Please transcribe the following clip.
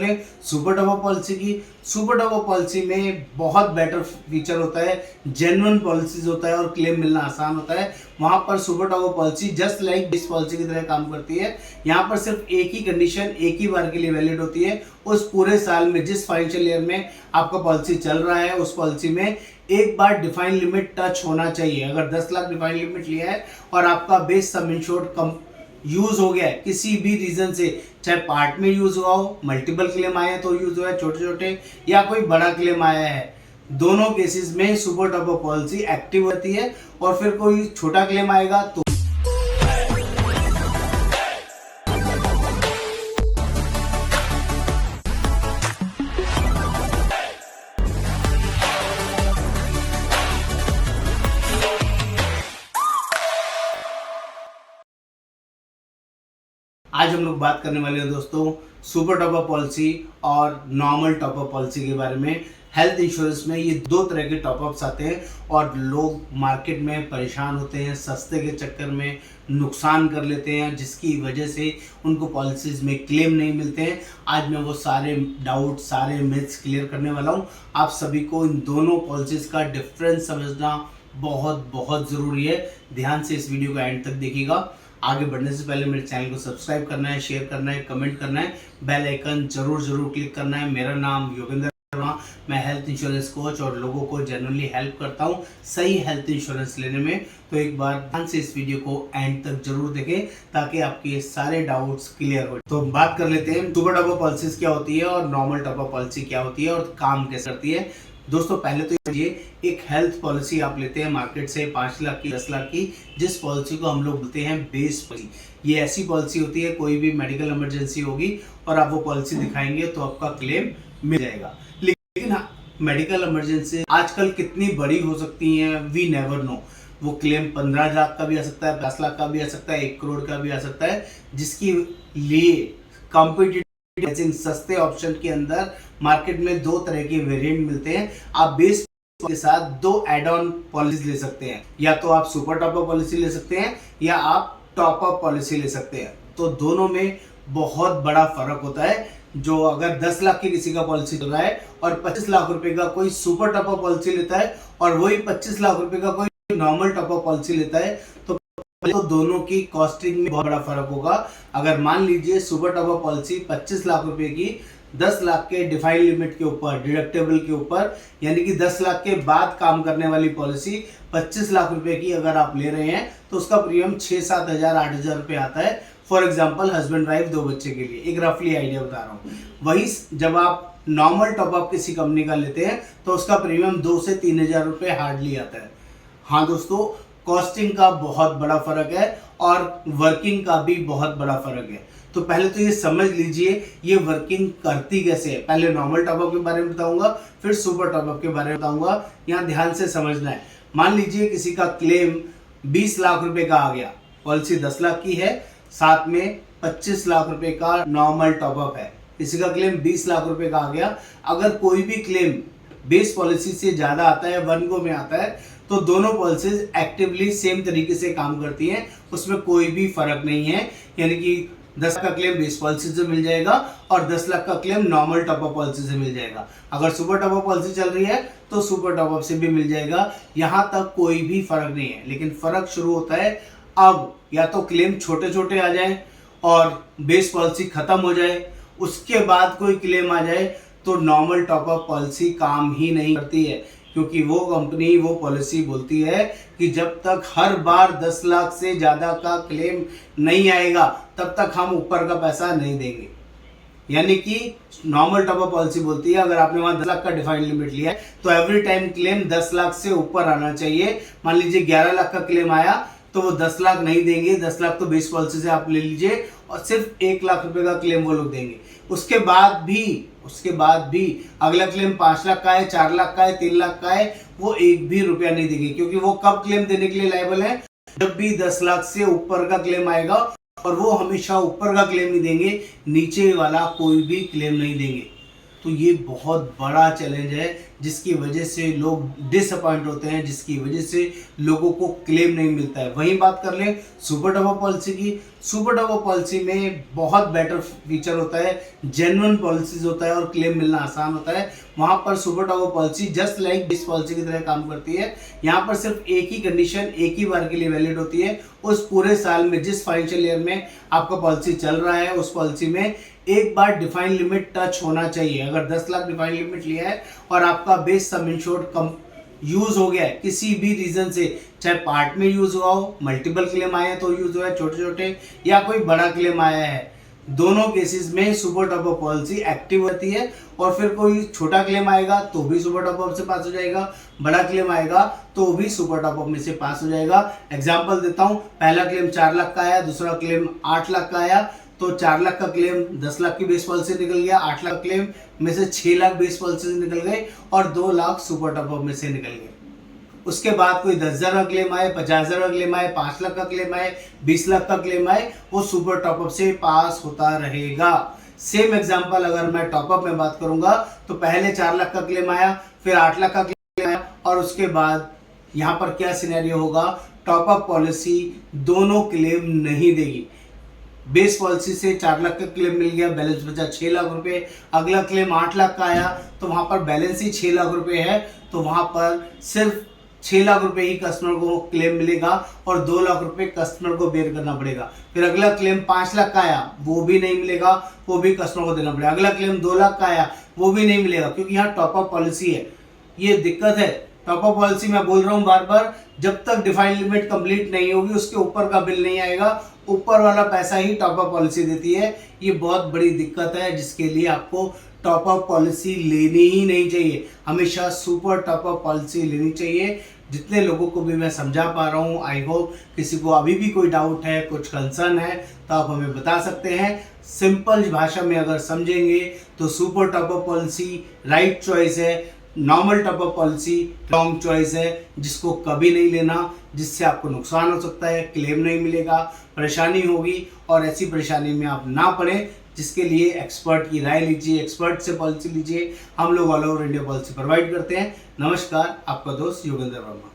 लें super top up policy की। Super top up policy में बहुत बेटर फीचर होता है, जेन्युइन पॉलिसीज होता है और क्लेम मिलना आसान होता है। वहां पर super top up policy just like base policy की तरह काम करती है। यहाँ पर सिर्फ एक ही कंडीशन एक ही बार के लिए वैलिड होती है, उस पूरे साल में जिस फाइनेंशियल ईयर में आपका पॉलिसी चल रहा है उस पॉलिसी में एक बार डिफाइंड लिमिट टच होना चाहिए। अगर 10 लाख डिफाइंड लिमिट लिया है और आपका बेस सम इंश्योर्ड कम यूज हो गया है किसी भी रीजन से, चाहे पार्ट में यूज हुआ हो, मल्टीपल क्लेम आए हैं तो यूज हुआ है छोटे छोटे, या कोई बड़ा क्लेम आया है, दोनों केसेस में super top up policy active होती है। और फिर कोई छोटा क्लेम आएगा तो आज हम लोग बात करने वाले हैं दोस्तों सुपर टॉप अप पॉलिसी और नॉर्मल टॉप अप पॉलिसी के बारे में। हेल्थ इंश्योरेंस में ये दो तरह के टॉप अप्स आते हैं और लोग मार्केट में परेशान होते हैं, सस्ते के चक्कर में नुकसान कर लेते हैं जिसकी वजह से उनको पॉलिसीज में क्लेम नहीं मिलते हैं। आज मैं वो सारे डाउट, सारे मिथ्स क्लियर करने वाला हूँ। आप सभी को इन दोनों पॉलिसीज का डिफरेंस समझना बहुत बहुत ज़रूरी है। ध्यान से इस वीडियो का एंड तक देखिएगा। आगे बढ़ने से पहले मेरे चैनल को सब्सक्राइब करना है, शेयर करना है, कमेंट करना है, बेल आइकन जरूर क्लिक करना है। मेरा नाम योगेंद्र शर्मा, मैं हेल्थ इंश्योरेंस कोच और लोगों को जनरली हेल्प करता हूं सही हेल्थ इंश्योरेंस लेने में। तो एक बार ध्यान से इस वीडियो को एंड तक जरूर देखें ताकि आपके सारे डाउट्स क्लियर हो। तो बात कर लेते हैं सुपर टॉप अप पॉलिसीज क्या होती है और नॉर्मल टॉप अप पॉलिसी क्या होती है और काम कैसे करती है। दोस्तों पहले तो ये एक हेल्थ पॉलिसी आप लेते हैं मार्केट से 5 लाख की, 10 लाख की, जिस पॉलिसी को हम लोग बोलते हैं बेस पॉलिसी। ये ऐसी पॉलिसी होती है कोई भी मेडिकल इमरजेंसी होगी और आप वो पॉलिसी दिखाएंगे तो आपका क्लेम मिल जाएगा। लेकिन हाँ, मेडिकल इमरजेंसी आजकल कितनी बड़ी हो सकती हैं वी नेवर नो। वो क्लेम 15 लाख का भी आ सकता है, 5 लाख का भी आ सकता है, 1 करोड़ का भी आ सकता है, जिसकी लिए कॉम्पिटिटिव सस्ते ऑप्शन के अंदर मार्केट में दो तरह के वेरिएंट मिलते हैं। आप बेस के साथ दो एड ऑन पॉलिसी ले सकते हैं, या तो आप सुपर टॉप अप पॉलिसी ले सकते हैं या आप टॉप अप पॉलिसी ले सकते हैं। तो दोनों में बहुत बड़ा फर्क होता है। जो अगर 10 लाख की किसी का पॉलिसी चल रहा है और 25 लाख रुपए का कोई सुपर टॉप अप पॉलिसी लेता है और वही 25 लाख रुपए का कोई नॉर्मल टॉप अप पॉलिसी लेता है तो दोनों की कॉस्टिंग में बहुत बड़ा फर्क होगा। अगर मान लीजिए super top up policy 25 lakh रुपए की 10 लाख के डिफाइंड लिमिट के ऊपर, डिडक्टेबल के ऊपर, यानी कि 10 लाख के बाद काम करने वाली पॉलिसी 25 लाख रुपए की अगर आप ले रहे हैं तो उसका प्रीमियम 6-7 हज़ार 8 हज़ार रुपये आता है। फॉर एग्जाम्पल हस्बैंड वाइफ 2 बच्चे के लिए, एक रफली आइडिया बता रहा हूँ। वही जब आप नॉर्मल टॉप अप किसी कंपनी का लेते हैं तो उसका प्रीमियम 2 से 3 हज़ार रुपये हार्डली आता है। हाँ दोस्तों, कॉस्टिंग का बहुत बड़ा फर्क है और वर्किंग का भी बहुत बड़ा फर्क है। तो पहले तो ये समझ लीजिए ये वर्किंग करती कैसे है। पहले नॉर्मल टॉप अप के बारे में बताऊंगा, फिर सुपर टॉप अप के बारे में बताऊंगा। यहाँ ध्यान से समझना है। मान लीजिए किसी का क्लेम 20 लाख रुपए का आ गया, पॉलिसी 10 लाख की है, साथ में 25 लाख रुपए का नॉर्मल टॉप अप है। किसी का क्लेम 20 लाख रुपए का आ गया, अगर कोई भी क्लेम बेस पॉलिसी से ज्यादा आता है, 1 गो में आता है, तो दोनों पॉलिसीज एक्टिवली सेम तरीके से काम करती हैं, उसमें कोई भी फर्क नहीं है। यानी कि 10 का क्लेम बेस पॉलिसी से मिल जाएगा और 10 लाख का claim normal top up policy से मिल जाएगा। अगर सुपर टॉप अप पॉलिसी चल रही है तो सुपर टॉप अप से भी मिल जाएगा। यहाँ तक कोई भी फर्क नहीं है। लेकिन फर्क शुरू होता है अब या तो क्लेम छोटे छोटे आ जाए और बेस पॉलिसी खत्म हो जाए, उसके बाद कोई क्लेम आ जाए तो नॉर्मल टॉप अप पॉलिसी काम ही नहीं करती है। क्योंकि वो कंपनी, वो पॉलिसी बोलती है कि जब तक हर बार 10 लाख से ज़्यादा का क्लेम नहीं आएगा तब तक हम ऊपर का पैसा नहीं देंगे। यानी कि नॉर्मल टॉप अप पॉलिसी बोलती है अगर आपने वहाँ 10 लाख का डिफाइंड लिमिट लिया है तो एवरी टाइम क्लेम 10 लाख से ऊपर आना चाहिए। मान लीजिए 11 लाख का क्लेम आया तो वो 10 लाख नहीं देंगे, 10 लाख तो बेस पॉलिसी से आप ले लीजिए और सिर्फ 1 लाख रुपए का क्लेम वो लोग देंगे। उसके बाद भी अगला क्लेम 5 लाख का है, 4 लाख का है, 3 लाख का है, वो 1 भी रुपया नहीं देंगे। क्योंकि वो कब क्लेम देने के लिए लायबल है, जब भी 10 लाख से ऊपर का क्लेम आएगा, और वो हमेशा ऊपर का क्लेम नहीं देंगे, नीचे वाला कोई भी क्लेम नहीं देंगे। तो ये बहुत बड़ा चैलेंज है जिसकी वजह से लोग डिसअपॉइंट होते हैं, जिसकी वजह से लोगों को क्लेम नहीं मिलता है। वहीं बात कर लें सुपर टॉप अप पॉलिसी की। सुपर टॉप अप पॉलिसी में बहुत बेटर फीचर होता है, जेन्युइन पॉलिसीज होता है और क्लेम मिलना आसान होता है। वहाँ पर super top up policy just like base policy की तरह काम करती है। यहाँ पर सिर्फ एक ही कंडीशन एक ही बार के लिए वैलिड होती है। उस पूरे साल में जिस फाइनेंशियल ईयर में आपका पॉलिसी चल रहा है उस पॉलिसी में एक बार डिफाइन लिमिट टच होना चाहिए। अगर 10 लाख डिफाइन लिमिट लिया है और आपका बेस सम इंश्योर्ड कम यूज हो गया है किसी भी रीजन से, चाहे पार्ट में यूज हुआ हो, मल्टीपल क्लेम आए हैं तो यूज हुआ है छोटे छोटे, या कोई बड़ा क्लेम आया है, दोनों केसेस में super top up policy active होती है। और फिर कोई छोटा क्लेम आएगा तो भी सुपर टॉप अप से पास हो जाएगा, बड़ा क्लेम आएगा तो भी सुपर टॉप अप में से पास हो जाएगा। एग्जांपल देता हूं, पहला क्लेम 4 लाख का आया, दूसरा क्लेम 8 लाख का आया, तो 4 लाख का क्लेम 10 लाख की बेस पॉलिसी निकल गया, 8 लाख क्लेम में से 6 लाख बेस पॉलिसी से निकल गए और 2 लाख सुपर टॉप अप में से निकल गए। उसके बाद कोई 10,000 का क्लेम आए, 50,000 का क्लेम आए, 5 लाख का क्लेम आए, 20 लाख का क्लेम आए, वो सुपर टॉपअप से पास होता रहेगा। सेम एग्जांपल अगर मैं टॉपअप में बात करूंगा तो पहले 4 लाख का क्लेम आया, फिर 8 लाख का क्लेम आया और उसके बाद यहाँ पर क्या सिनेरियो होगा, टॉपअप पॉलिसी दोनों क्लेम नहीं देगी। बेस पॉलिसी से 4 लाख का क्लेम मिल गया, बैलेंस बचा 6 लाख रुपए, अगला क्लेम 8 लाख का आया तो वहां पर बैलेंस ही 6 लाख रुपए है, तो वहां पर सिर्फ 6 लाख रुपए ही कस्टमर को क्लेम मिलेगा और 2 लाख रुपए कस्टमर को बेयर करना पड़ेगा। फिर अगला क्लेम 5 लाख का आया, वो भी नहीं मिलेगा, वो भी कस्टमर को देना पड़ेगा। अगला क्लेम 2 लाख का आया, वो भी नहीं मिलेगा, क्योंकि यहाँ टॉपअप पॉलिसी है। ये दिक्कत है टॉपअप पॉलिसी, मैं बोल रहा हूँ बार बार, जब तक डिफाइंड लिमिट कंप्लीट नहीं होगी उसके ऊपर का बिल नहीं आएगा, ऊपर वाला पैसा ही टॉपअप पॉलिसी देती है। ये बहुत बड़ी दिक्कत है जिसके लिए आपको टॉपअप पॉलिसी लेनी ही नहीं चाहिए। हमेशा सुपर टॉपअप पॉलिसी लेनी चाहिए। जितने लोगों को भी मैं समझा पा रहा हूँ, आई होप किसी को अभी भी कोई डाउट है, कुछ कंसर्न है तो आप हमें बता सकते हैं। सिंपल भाषा में अगर समझेंगे तो super top up policy right choice है, normal top up policy wrong choice है, जिसको कभी नहीं लेना, जिससे आपको नुकसान हो सकता है, क्लेम नहीं मिलेगा, परेशानी होगी और ऐसी परेशानी में आप ना पड़े। जिसके लिए एक्सपर्ट की राय लीजिए, एक्सपर्ट से पॉलिसी लीजिए। हम लोग all over India policy provide करते हैं। नमस्कार, आपका दोस्त योगेंद्र वर्मा।